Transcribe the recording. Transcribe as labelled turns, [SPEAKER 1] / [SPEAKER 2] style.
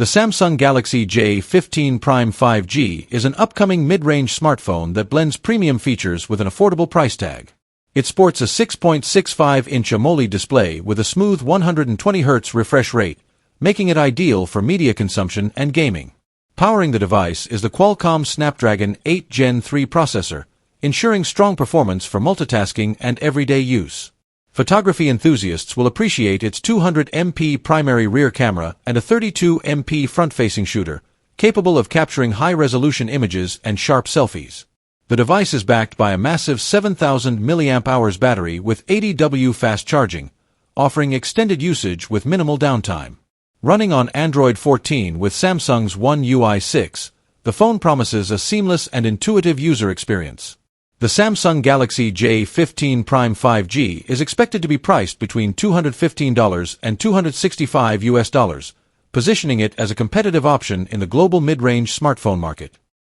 [SPEAKER 1] The Samsung Galaxy J15 Prime 5G is an upcoming mid-range smartphone that blends premium features with an affordable price tag. It sports a 6.65-inch AMOLED display with a smooth 120Hz refresh rate, making it ideal for media consumption and gaming. Powering the device is the Qualcomm Snapdragon 8 Gen 3 processor, ensuring strong performance for multitasking and everyday use. Photography enthusiasts will appreciate its 200MP primary rear camera and a 32MP front-facing shooter, capable of capturing high-resolution images and sharp selfies. The device is backed by a massive 7,000 mAh battery with 80W fast charging, offering extended usage with minimal downtime. Running on Android 14 with Samsung's One UI 6, the phone promises a seamless and intuitive user experience. The Samsung Galaxy J15 Prime 5G is expected to be priced between $215 and $265, positioning it as a competitive option in the global mid-range smartphone market.